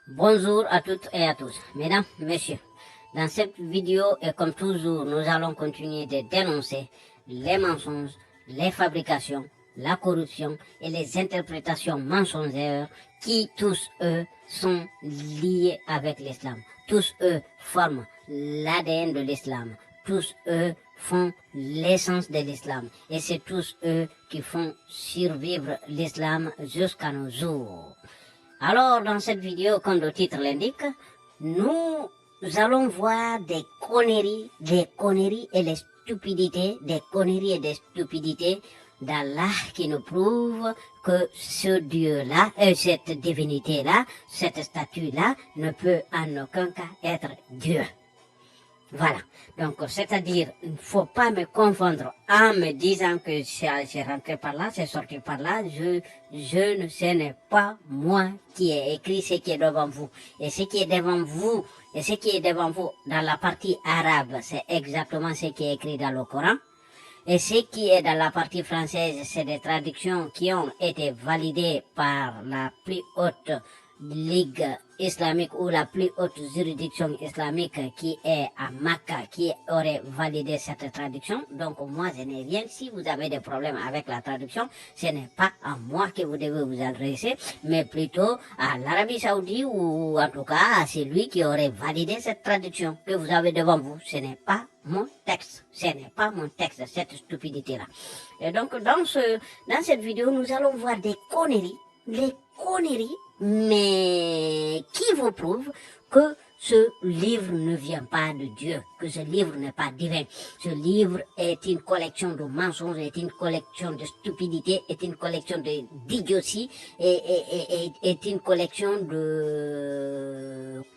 Bonjour à toutes et à tous, mesdames, messieurs. Dans cette vidéo, et comme toujours, nous allons continuer de dénoncer les mensonges, les fabrications, la corruption et les interprétations mensongères qui, tous eux, sont liés avec l'islam. Tous eux forment l'ADN de l'islam. Tous eux font l'essence de l'islam. Et c'est tous eux qui font survivre l'islam jusqu'à nos jours. Alors, dans cette vidéo, comme le titre l'indique, nous allons voir des conneries et des conneries et des stupidités d'Allah qui nous prouvent que ce Dieu-là, cette divinité-là, cette statue-là ne peut en aucun cas être Dieu. Voilà. Donc, c'est-à-dire, il ne faut pas me confondre en me disant que c'est rentré par là, c'est sorti par là. Ce n'est pas moi qui ai écrit ce qui est devant vous. Et ce qui est devant vous, dans la partie arabe, c'est exactement ce qui est écrit dans le Coran. Et ce qui est dans la partie française, c'est des traductions qui ont été validées par la plus haute ligue islamique ou la plus haute juridiction islamique qui est à Makkah, qui aurait validé cette traduction. Donc moi je n'ai rien. Si vous avez des problèmes avec la traduction, ce n'est pas à moi que vous devez vous adresser, mais plutôt à l'Arabie Saoudite ou en tout cas à celui qui aurait validé cette traduction que vous avez devant vous. Ce n'est pas mon texte, cette stupidité-là. Et donc dans cette vidéo, nous allons voir des conneries, mais qui vous prouve que ce livre ne vient pas de Dieu, que ce livre n'est pas divin. Ce livre est une collection de mensonges, est une collection de stupidité, est une collection d'idiotie, est une collection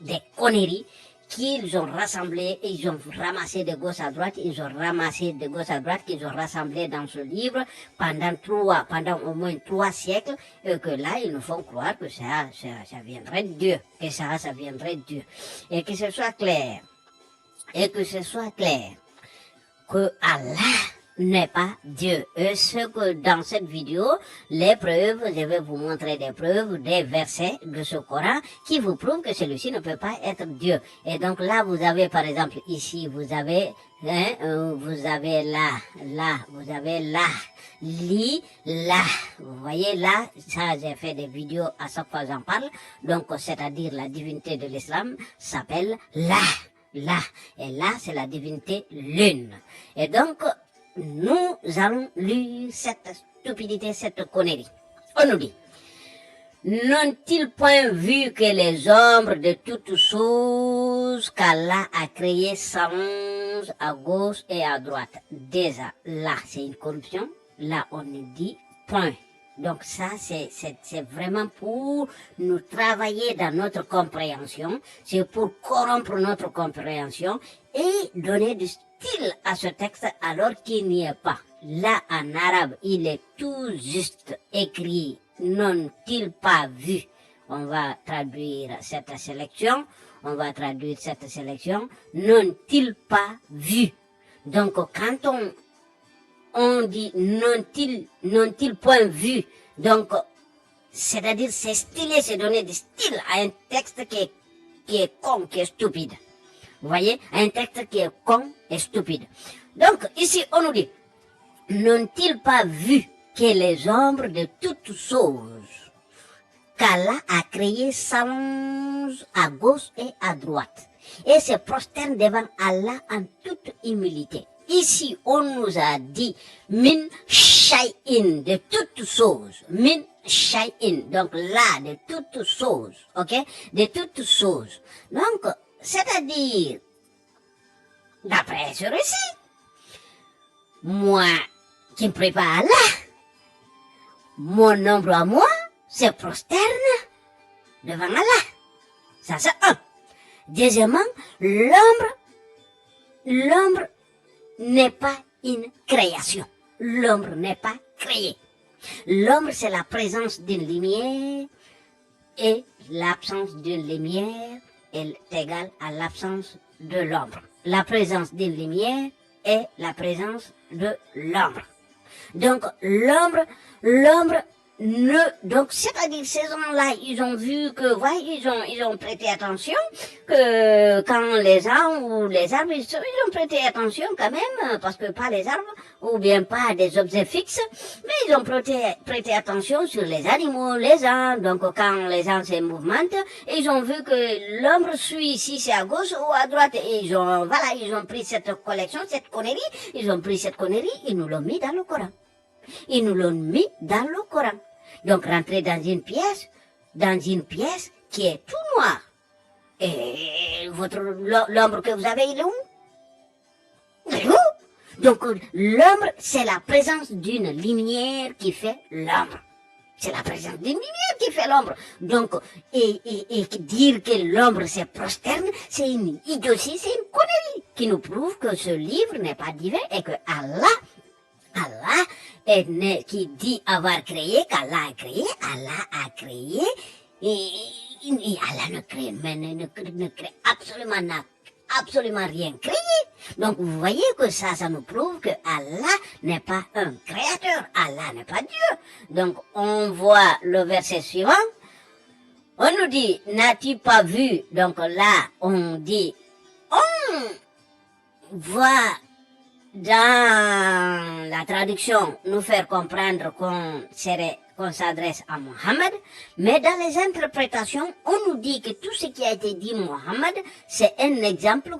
des conneries qu'ils ont rassemblé, ils ont ramassé de gauche à droite, qu'ils ont rassemblé dans ce livre pendant au moins 3 siècles, et que là, ils nous font croire que ça viendrait de Dieu, ça viendrait de Dieu. Et que ce soit clair, que Allah n'est pas Dieu. Et ce que dans cette vidéo, les preuves, je vais vous montrer des preuves, des versets de ce Coran qui vous prouvent que celui-ci ne peut pas être Dieu. Et donc là, vous avez par exemple ici, vous avez vous voyez là, ça j'ai fait des vidéos à chaque fois j'en parle. Donc c'est-à-dire la divinité de l'islam s'appelle là. Et là, c'est la divinité lune. Et donc, nous allons lire cette stupidité, cette connerie. On nous dit, n'ont-ils point vu que les ombres de toutes choses qu'Allah a créées s'allongent à gauche et à droite? Déjà, là, c'est une corruption. Là, on nous dit point. Donc ça, c'est vraiment pour nous travailler dans notre compréhension, c'est pour corrompre notre compréhension et donner du style à ce texte alors qu'il n'y est pas. Là, en arabe, il est tout juste écrit, n'ont-ils pas vu? On va traduire cette sélection, n'ont-ils pas vu? Donc, quand on dit n'ont-ils point vu, donc c'est-à-dire c'est stylé, c'est donner du style à un texte qui est con, qui est stupide. Vous voyez, un texte qui est con et stupide. Donc ici on nous dit, n'ont-ils pas vu que les ombres de toutes choses qu'Allah a créées s'allongent à gauche et à droite et se prosternent devant Allah en toute humilité? Ici, on nous a dit min shay'in, de toutes choses. Min shay'in, donc là, de toutes choses, ok? De toutes choses. Donc, c'est-à-dire, d'après ce récit, moi, qui ne prie pas à Allah, mon ombre à moi se prosterne devant Allah. Ça, c'est un. Deuxièmement, l'ombre n'est pas une création. L'ombre n'est pas créée. L'ombre, c'est la présence d'une lumière et l'absence d'une lumière est égale à l'absence de l'ombre. La présence d'une lumière est la présence de l'ombre. Donc, l'ombre donc, c'est-à-dire, ces gens-là, ils ont vu que, ouais, ils ont prêté attention, que quand les gens ou les arbres, ils ont prêté attention quand même, parce que pas les arbres, ou bien pas des objets fixes, mais ils ont prêté attention sur les animaux, les gens, donc quand les gens se mouvementent, ils ont vu que l'ombre suit si c'est à gauche ou à droite, et ils ont pris cette collection, cette connerie, ils nous l'ont mis dans le Coran. Ils nous l'ont mis dans le Coran. Donc, rentrer dans une pièce qui est tout noire. Et l'ombre que vous avez, il est où? Il est où? Donc, l'ombre, c'est la présence d'une lumière qui fait l'ombre. C'est la présence d'une lumière qui fait l'ombre. Donc, et dire que l'ombre se prosterne, c'est une idiotie, c'est une connerie qui nous prouve que ce livre n'est pas divin et que Allah qui dit avoir créé, qu'Allah a créé, Allah a créé, et Allah ne crée absolument rien créé. Donc vous voyez que ça nous prouve que Allah n'est pas un créateur, Allah n'est pas Dieu. Donc on voit le verset suivant, on nous dit, n'as-tu pas vu? Donc là, on dit, on voit dans la traduction, nous faire comprendre qu'on s'adresse à Mohammed, mais dans les interprétations, on nous dit que tout ce qui a été dit Mohammed, c'est un exemple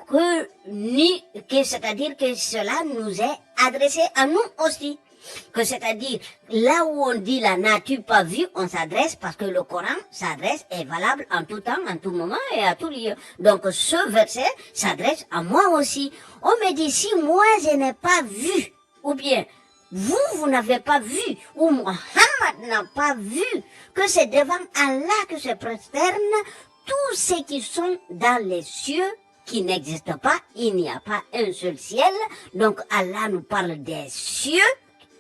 c'est-à-dire que cela nous est adressé à nous aussi. Que c'est-à-dire, là où on dit la n'as-tu pas vu, on s'adresse parce que le Coran s'adresse, est valable en tout temps, en tout moment et à tout lieu. Donc ce verset s'adresse à moi aussi. On me dit, si moi je n'ai pas vu, ou bien vous n'avez pas vu, ou Mohammed n'a pas vu, que c'est devant Allah que se prosternent tous ceux qui sont dans les cieux, qui n'existent pas, il n'y a pas un seul ciel. Donc Allah nous parle des cieux,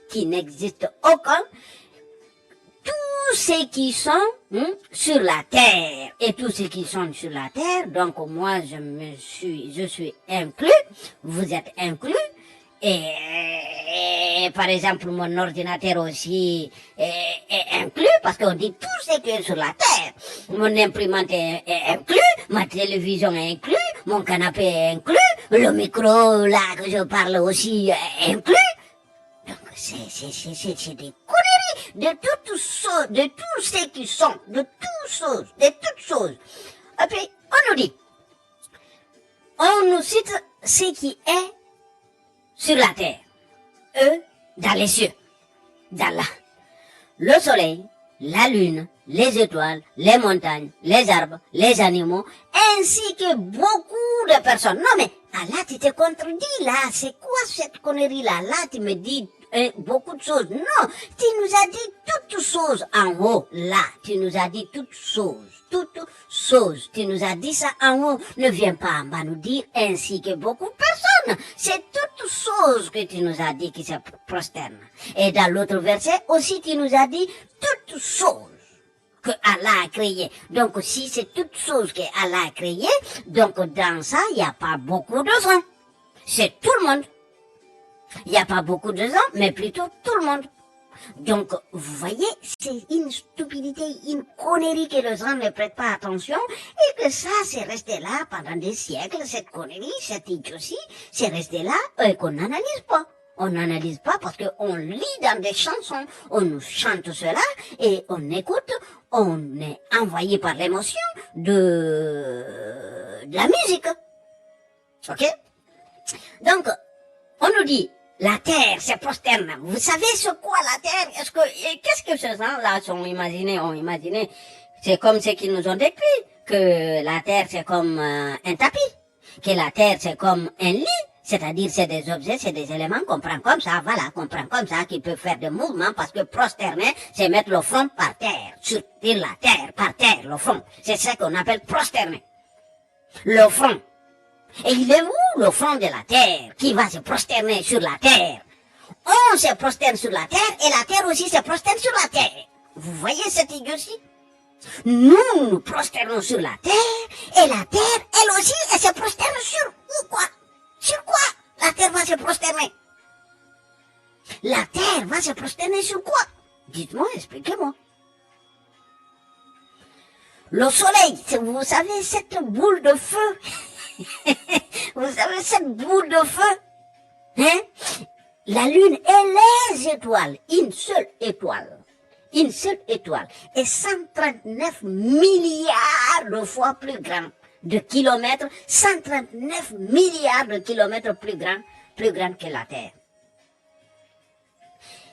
qui n'existe aucun, tous ceux qui sont sur la terre, et tous ceux qui sont sur la terre, donc moi je suis inclus, vous êtes inclus, et par exemple mon ordinateur aussi est inclus, parce qu'on dit tout ce qui est sur la terre, mon imprimante est inclus, ma télévision est inclus, mon canapé est inclus, le micro là que je parle aussi est inclus. Donc, c'est des conneries de toutes choses, de tous ceux qui sont, de toutes choses. Et puis, on nous cite ce qui est sur la terre, eux, dans les cieux, d'Allah. Le soleil, la lune, les étoiles, les montagnes, les arbres, les animaux, ainsi que beaucoup de personnes. Non mais, Allah, tu te contredis là, c'est quoi cette connerie-là? Là, tu me dis beaucoup de choses. Non, tu nous as dit toutes choses en haut, là, tu nous as dit toutes choses, tu nous as dit ça en haut. Ne viens pas en bas nous dire ainsi que beaucoup de personnes. C'est toutes choses que tu nous as dit qui se prosternent. Et dans l'autre verset aussi, tu nous as dit toutes choses que Allah a créé. Donc, si c'est toutes choses que Allah a créé, donc dans ça, il n'y a pas beaucoup de gens. C'est tout le monde. Il n'y a pas beaucoup de gens, mais plutôt tout le monde. Donc, vous voyez, c'est une stupidité, une connerie que les gens ne prêtent pas attention et que ça, c'est resté là pendant des siècles, cette connerie, cette idiotie, c'est resté là et qu'on n'analyse pas. On n'analyse pas parce qu'on lit dans des chansons, on nous chante cela et on écoute, on est envoyé par l'émotion de la musique. Ok? Donc, on nous dit, la terre se prosterne. Vous savez ce quoi la terre? Qu'est-ce que ces gens-là ont imaginé? C'est comme ce qu'ils nous ont décrit, que la terre c'est comme un tapis, que la terre c'est comme un lit, c'est-à-dire c'est des objets, c'est des éléments qu'on prend comme ça, voilà, qu'on prend comme ça, qui peuvent faire des mouvements, parce que prosterner, c'est mettre le front par terre, sur la terre, par terre, le front. C'est ça qu'on appelle prosterner. Le front. Et il est où le front de la terre qui va se prosterner sur la terre? On se prosterne sur la terre et la terre aussi se prosterne sur la terre. Vous voyez cette idiotie? Nous nous prosternons sur la terre et la terre, elle aussi, elle se prosterne sur quoi? Sur quoi la terre va se prosterner? La terre va se prosterner sur quoi? Dites-moi, expliquez-moi. Le soleil, vous savez cette boule de feu, vous savez cette boule de feu, hein? La lune et les étoiles, une seule étoile est 139 milliards de fois plus grand de kilomètres, 139 milliards de kilomètres plus grande que la Terre.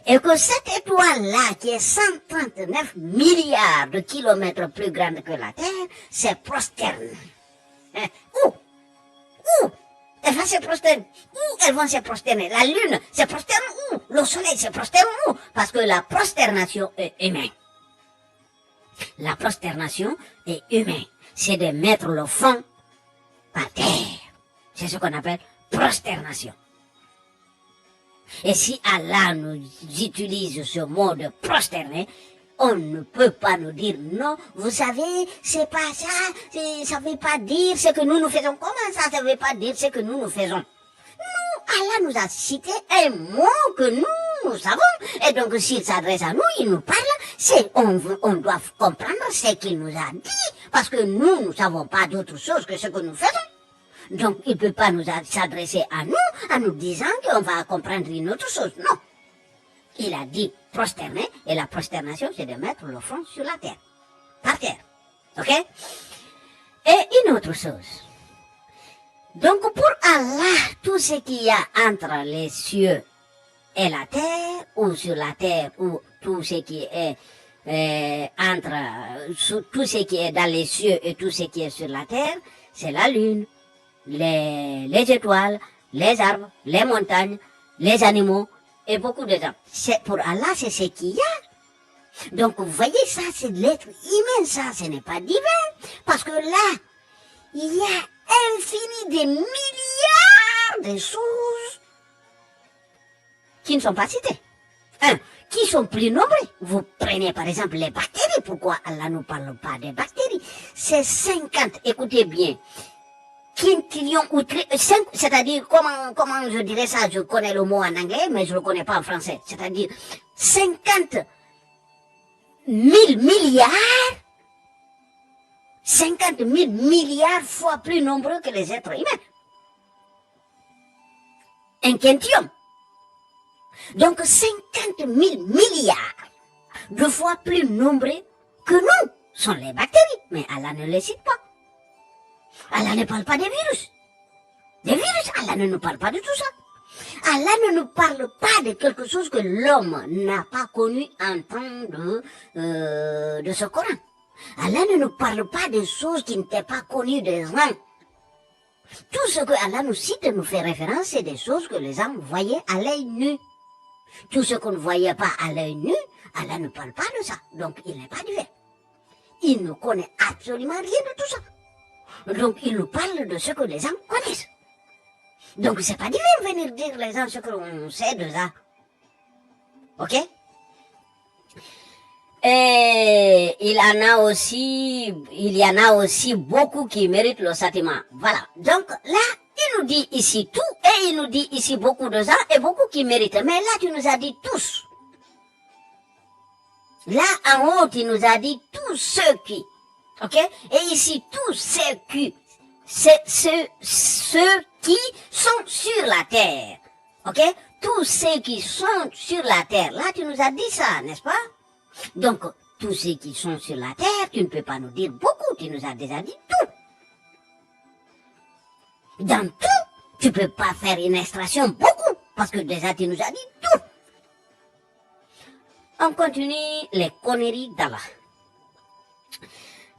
Et que cette étoile-là, qui est 139 milliards de kilomètres plus grande que la Terre, se prosterne. Hein? Où elle va se prosterner. Où elles vont se prosterner? La lune se prosterne où? Le soleil se prosterne où? Parce que la prosternation est humaine. La prosternation est humaine. C'est de mettre le front par terre. C'est ce qu'on appelle prosternation. Et si Allah nous utilise ce mot de prosterner, on ne peut pas nous dire non, vous savez, c'est pas ça, ça veut pas dire ce que nous faisons. Comment ça veut pas dire ce que nous faisons? Non, Allah nous a cité un mot que nous savons. Et donc s'il s'adresse à nous, il nous parle, on doit comprendre ce qu'il nous a dit, parce que nous ne savons pas d'autre chose que ce que nous faisons. Donc, il ne peut pas nous s'adresser à nous en nous disant qu'on va comprendre une autre chose. Non. Il a dit prosterner, et la prosternation, c'est de mettre le front sur la terre. Par terre. OK? Et une autre chose. Donc, pour Allah, tout ce qu'il y a entre les cieux et la terre, ou sur la terre, ou tout ce qui est tout ce qui est dans les cieux et tout ce qui est sur la terre, c'est la lune, les étoiles, les arbres, les montagnes, les animaux et beaucoup de gens. Pour Allah, c'est ce qu'il y a. Donc, vous voyez, ça, c'est de l'être humain, ça, ce n'est pas divin. Parce que là, il y a infini de milliards de choses qui ne sont pas citées. Qui sont plus nombreux. Vous prenez par exemple les bactéries. Pourquoi Allah ne nous parle pas des bactéries? C'est 50, écoutez bien, quintillions ou c'est-à-dire, comment je dirais ça? Je connais le mot en anglais, mais je ne le connais pas en français. C'est-à-dire 50 000 milliards, 50 000 milliards fois plus nombreux que les êtres humains. Un quintillion. Donc 50 000 milliards de fois plus nombreux que nous sont les bactéries. Mais Allah ne les cite pas. Allah ne parle pas des virus. Des virus, Allah ne nous parle pas de tout ça. Allah ne nous parle pas de quelque chose que l'homme n'a pas connu en temps de ce Coran. Allah ne nous parle pas de choses qui n'étaient pas connues des gens. Tout ce que Allah nous cite nous fait référence, c'est des choses que les hommes voyaient à l'œil nu. Tout ce qu'on ne voyait pas à l'œil nu, Allah ne parle pas de ça. Donc, il n'est pas divin. Il ne connaît absolument rien de tout ça. Donc, il nous parle de ce que les hommes connaissent. Donc, c'est pas divin de venir dire les gens ce que l'on sait de ça. OK? Et il y en a aussi beaucoup qui méritent le châtiment. Voilà. Donc, là, il nous dit ici tout, et il nous dit ici beaucoup de gens, et beaucoup qui méritent. Mais là, tu nous as dit tous. Là, en haut, il nous a dit tous ceux qui. OK? Et ici, tous ceux qui, ceux qui sont sur la terre. OK? Tous ceux qui sont sur la terre. Là, tu nous as dit ça, n'est-ce pas? Donc, tous ceux qui sont sur la terre, tu ne peux pas nous dire beaucoup, tu nous as déjà dit tout. Dans tout, tu peux pas faire une extraction beaucoup, parce que déjà tu nous as dit tout. On continue les conneries d'Allah.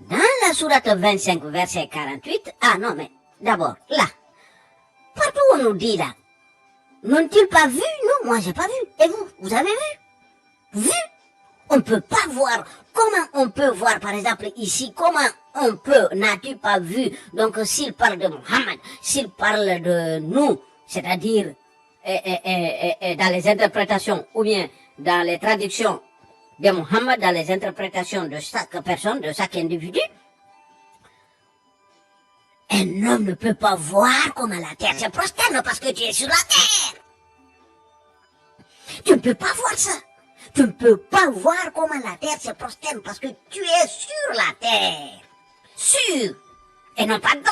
Dans la sourate 25, verset 48, ah non, mais d'abord, là, partout on nous dit là, n'ont-ils pas vu? Non, moi j'ai pas vu. Et vous, vous avez vu? Vu? On peut pas voir. Comment on peut voir, par exemple, ici, comment on peut, n'as-tu pas vu? Donc, s'il parle de Mohammed, s'il parle de nous, c'est-à-dire dans les interprétations, ou bien dans les traductions de Mohammed, dans les interprétations de chaque personne, de chaque individu, un homme ne peut pas voir comment la terre se prosterne parce que tu es sur la terre. Tu ne peux pas voir ça. Tu ne peux pas voir comment la terre se prosterne parce que tu es sur la terre. Sur. Et non pas dedans.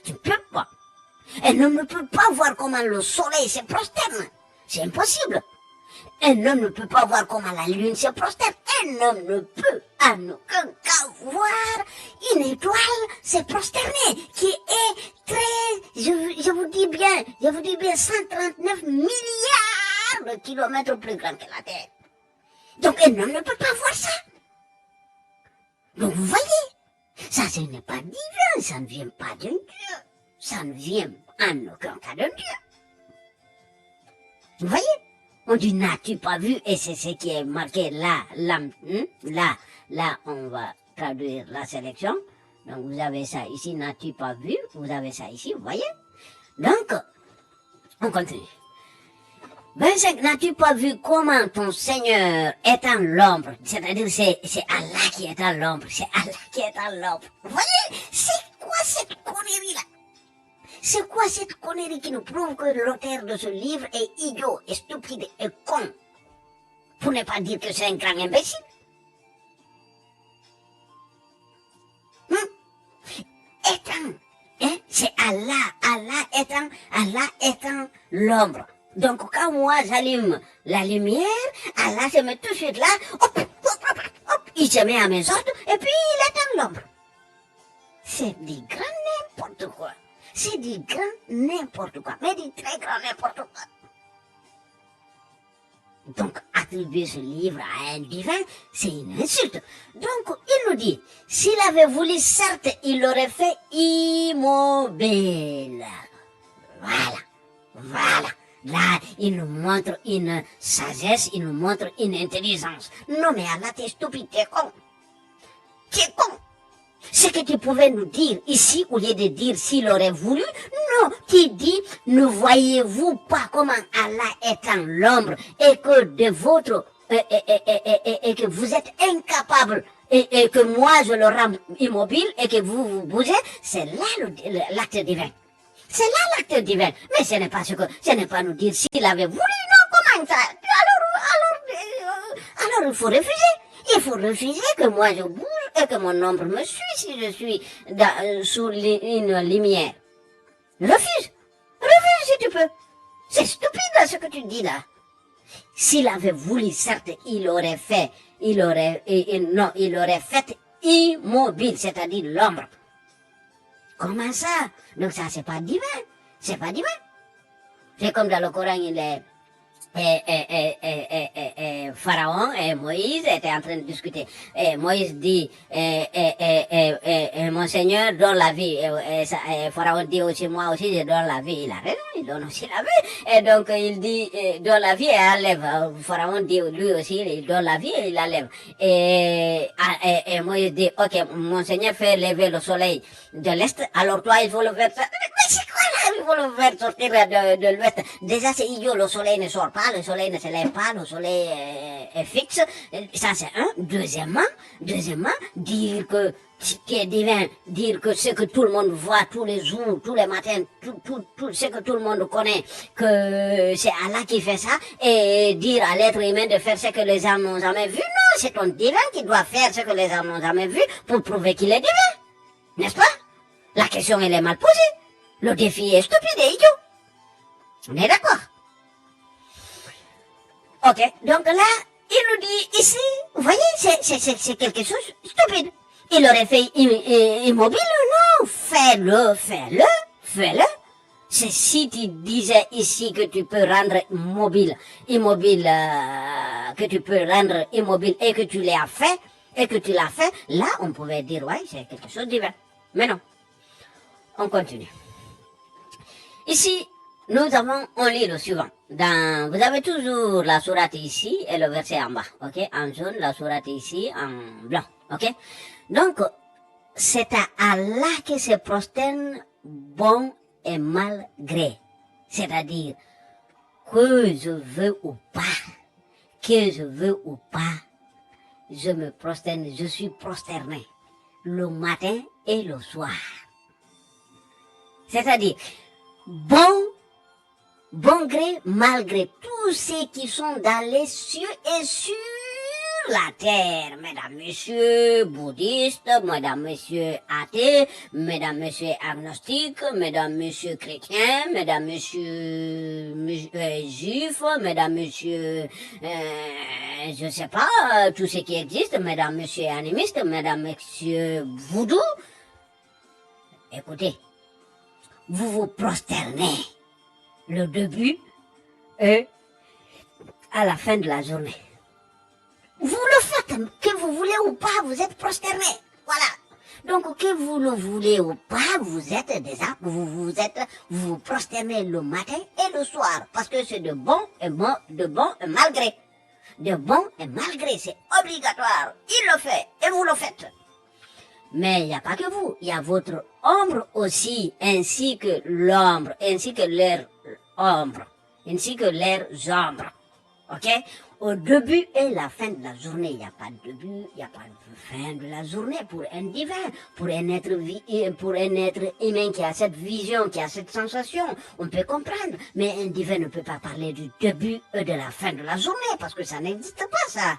Tu ne peux pas. Un homme ne peut pas voir comment le soleil se prosterne. C'est impossible. Un homme ne peut pas voir comment la lune se prosterne. Un homme ne peut en aucun cas voir une étoile se prosterner qui est très, je vous dis bien, 139 milliards de kilomètres plus grand que la Terre. Donc un homme ne peut pas voir ça. Donc vous voyez, ça ce n'est pas divin, ça ne vient pas d'un Dieu. Ça ne vient en aucun cas d'un Dieu. Vous voyez? On dit n'as-tu pas vu? Et c'est ce qui est marqué là, là, on va traduire la sélection. Donc vous avez ça ici, n'as-tu pas vu? Vous avez ça ici, vous voyez? Donc, on continue. 25, n'as-tu pas vu comment ton Seigneur est en l'ombre? C'est-à-dire, c'est Allah qui est en l'ombre. C'est Allah qui est en l'ombre. Vous voyez? C'est quoi cette connerie-là? C'est quoi cette connerie qui nous prouve que l'auteur de ce livre est idiot, est stupide et con? Pour ne pas dire que c'est un grand imbécile. C'est Allah étant l'ombre. Donc quand moi j'allume la lumière, Allah se met tout de suite là, hop, il se met à mes ordres et puis il éteint l'ombre. C'est du grand n'importe quoi. C'est du grand n'importe quoi, mais du très grand n'importe quoi. Donc, attribuer ce livre à un divin, c'est une insulte. Donc, il nous dit, s'il avait voulu, certes, il l'aurait fait immobile. Voilà. Là, il nous montre une sagesse, il nous montre une intelligence. Non, mais Allah, t'es stupide, t'es con. Ce que tu pouvais nous dire ici, au lieu de dire s'il aurait voulu, non, tu dis, ne voyez-vous pas comment Allah est en l'ombre et que de votre, et que vous êtes incapable et que moi je le rends immobile et que vous bougez, c'est là l'acte divin. C'est là l'acte divin. Mais ce n'est pas nous dire s'il avait voulu, non, comment ça? Alors il faut refuser. Il faut refuser que moi je bouge et que mon ombre me suit si je suis sous une lumière. Refuse si tu peux. C'est stupide là, ce que tu dis là. S'il avait voulu, certes, il aurait fait immobile, c'est-à-dire l'ombre. Comment ça? Donc ça c'est pas divin. C'est comme dans le Coran, il est Pharaon et Moïse étaient en train de discuter. Et Moïse dit, mon Seigneur donne la vie. Et Pharaon dit aussi, moi aussi je donne la vie. Il a raison, il donne aussi la vie. Et donc il dit, donne la vie et enlève. Pharaon dit, lui aussi, il donne la vie et il enlève. Et Moïse dit, ok, mon Seigneur fait lever le soleil de l'Est, alors toi il faut le faire. Mais c'est quoi là? Il faut le faire sortir de l'Ouest. Déjà c'est idiot, le soleil ne sort pas. Le soleil ne se lève pas, le soleil est fixe. Ça c'est un. Deuxièmement, dire que ce qui est divin, dire que ce que tout le monde voit tous les jours, tous les matins, tout ce que tout le monde connaît, que c'est Allah qui fait ça, et dire à l'être humain de faire ce que les hommes n'ont jamais vu. Non, c'est ton divin qui doit faire ce que les hommes n'ont jamais vu pour prouver qu'il est divin. N'est-ce pas? La question elle est mal posée. Le défi est stupide et idiot. On est d'accord? Ok, donc là, il nous dit ici, vous voyez, c'est quelque chose de stupide. Il aurait fait immobile, non, fais-le. C'est si tu disais ici que tu peux rendre immobile, que tu peux rendre immobile et que tu l'as fait, là, on pouvait dire, ouais, c'est quelque chose de divin. Mais non. On continue. Ici, on lit le suivant. Vous avez toujours la sourate ici et le verset en bas, ok? En jaune, la sourate ici, en blanc, ok? Donc, c'est à Allah que se prosterne bon et mal gré. C'est-à-dire, que je veux ou pas, je me prosterne, je suis prosterné le matin et le soir. C'est-à-dire, bon gré, mal gré, tout tous ceux qui sont dans les cieux et sur la terre, mesdames, messieurs bouddhistes, mesdames, messieurs athées, mesdames, messieurs agnostiques, mesdames, messieurs chrétiens, mesdames, messieurs juifs, mesdames, messieurs, je sais pas, tout ce qui existe, mesdames, messieurs animistes, mesdames, messieurs voodoo. Écoutez, vous vous prosternez le début et à la fin de la journée. Vous le faites, que vous voulez ou pas, vous êtes prosterné. Voilà. Donc, que vous le voulez ou pas, vous êtes déjà, vous vous prosternez le matin et le soir. Parce que c'est de bon et malgré. De bon et malgré, c'est obligatoire. Il le fait et vous le faites. Mais il n'y a pas que vous, il y a votre ombre aussi, ainsi que l'ombre, ainsi que leur ombre, ainsi que leurs ombres. Ok? Au début et la fin de la journée, il n'y a pas de début, il n'y a pas de fin de la journée pour un divin, pour un être humain qui a cette vision, qui a cette sensation. On peut comprendre, mais un divin ne peut pas parler du début et de la fin de la journée parce que ça n'existe pas ça.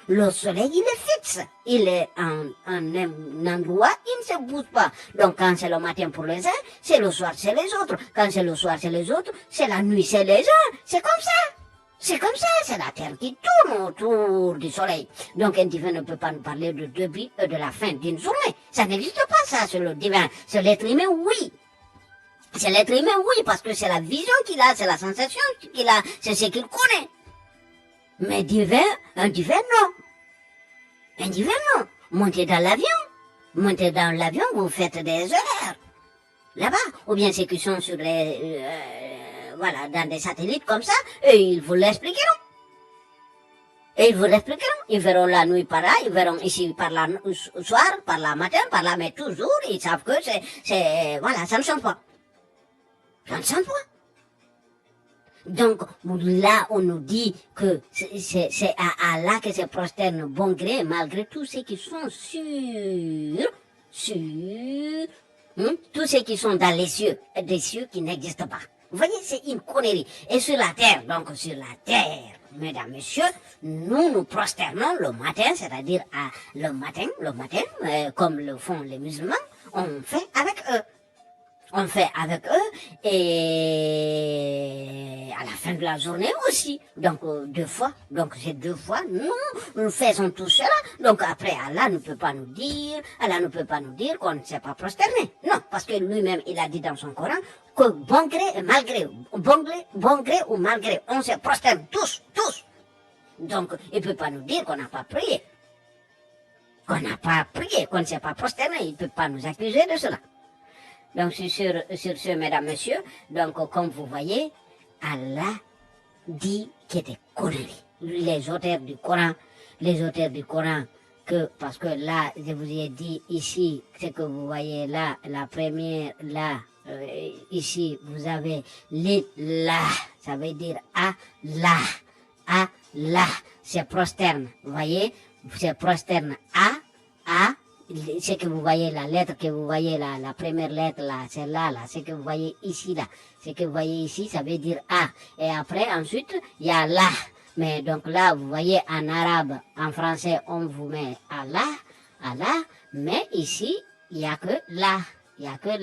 Le soleil, il est fixe. Il est en un endroit, il ne se bouge pas. Donc, quand c'est le matin pour les uns, c'est le soir, c'est les autres. Quand c'est le soir, c'est les autres. C'est la nuit, c'est les uns. C'est comme ça. C'est comme ça. C'est la terre qui tourne autour du soleil. Donc, un divin ne peut pas nous parler du début et de la fin d'une journée. Ça n'existe pas, ça, c'est le divin. C'est l'être humain, oui. C'est l'être humain, oui, parce que c'est la vision qu'il a, c'est la sensation qu'il a, c'est ce qu'il connaît. Mais un divin, non. Un divin, non. Montez dans l'avion, vous faites des heures. Là-bas. Ou bien ceux qui sont sur les, dans des satellites comme ça, et ils vous l'expliqueront. Ils verront la nuit par là, ils verront ici par la soir, par la matin, par là, mais toujours, ils savent que ça ne change pas. Ça ne change pas. Donc là, on nous dit que c'est à Allah que se prosterne bon gré, malgré tous ceux qui sont tous ceux qui sont dans les cieux, des cieux qui n'existent pas. Vous voyez, c'est une connerie. Et sur la terre, donc sur la terre, mesdames, messieurs, nous nous prosternons le matin, c'est-à-dire le matin, comme le font les musulmans, on fait avec eux. On fait avec eux et à la fin de la journée aussi. Donc 2 fois. Donc c'est 2 fois. Nous faisons tout cela. Donc après Allah ne peut pas nous dire qu'on ne s'est pas prosterné. Non, parce que lui-même il a dit dans son Coran que bon gré et malgré, bon gré ou malgré, on se prosterne tous. Donc il ne peut pas nous dire qu'on n'a pas prié. Qu'on ne s'est pas prosterné. Il ne peut pas nous accuser de cela. Donc, sur ce, mesdames, messieurs, donc, comme vous voyez, Allah dit qu'il y a des conneries. Les auteurs du Coran, parce que là, je vous ai dit ici, ce que vous voyez là, la première, là, ici, vous avez là, ça veut dire Allah, c'est prosterne, vous voyez, c'est prosterne ce que vous voyez, la lettre que vous voyez là, la première lettre là, celle-là, ce que vous voyez ici là, ce que vous voyez ici, ça veut dire A. Et après, ensuite, il y a là. Mais donc là, vous voyez en arabe, en français, on vous met Allah, mais ici, il n'y a que là. J'arrive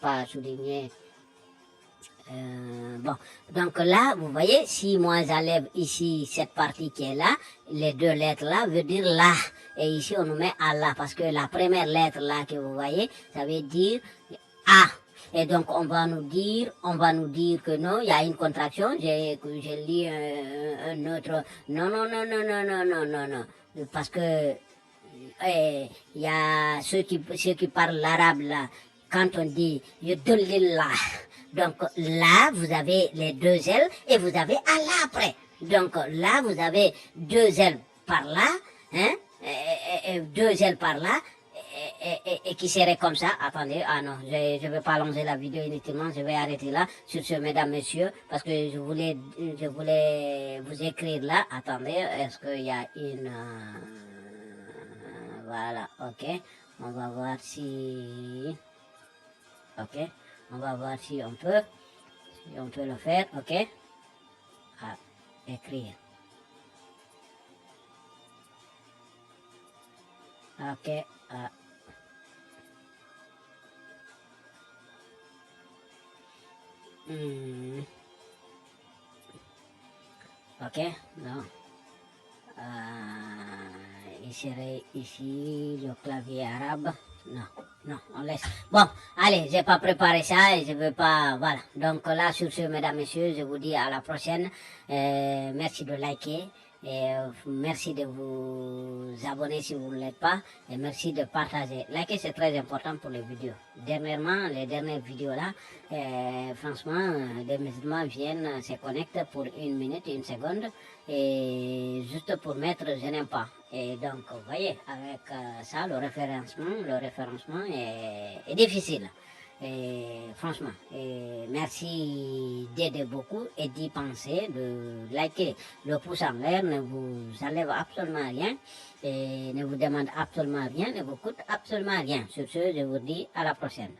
pas à souligner. Donc là, vous voyez, si moi j'enlève ici cette partie qui est là, les 2 lettres là veut dire là. Et ici on nous met Allah parce que la première lettre là que vous voyez, ça veut dire A. Et donc on va nous dire que non, il y a une contraction. J'ai lu un autre. Non. Parce que il y a ceux qui parlent l'arabe là. Quand on dit Yudulillah, donc là, vous avez les 2 ailes et vous avez Allah après. Donc là, vous avez 2 ailes par là, et 2 ailes par là, et qui serait comme ça. Attendez, non, je vais pas allonger la vidéo inutilement, je vais arrêter là, sur ce, mesdames, messieurs, parce que je voulais vous écrire là. Attendez, est-ce qu'il y a une... voilà, ok, on va voir si... Ok, on va voir si on peut le faire, ok. à écrire. Ok. Ok, non. Insérer ici le clavier arabe. Non, non, on laisse. Bon, allez, j'ai pas préparé ça et je veux pas. Voilà. Donc là, sur ce, mesdames, messieurs, je vous dis à la prochaine. Merci de liker. Et merci de vous abonner si vous ne l'êtes pas. Et merci de partager. Liker, c'est très important pour les vidéos. Dernièrement, les dernières vidéos là, franchement, des musulmans viennent, se connectent pour 1 minute, 1 seconde. Et juste pour mettre je n'aime pas. Et donc, vous voyez, avec ça, le référencement est difficile. Et franchement, merci d'aider beaucoup et d'y penser, de liker. Le pouce en l'air ne vous enlève absolument rien et ne vous demande absolument rien, ne vous coûte absolument rien. Sur ce, je vous dis à la prochaine.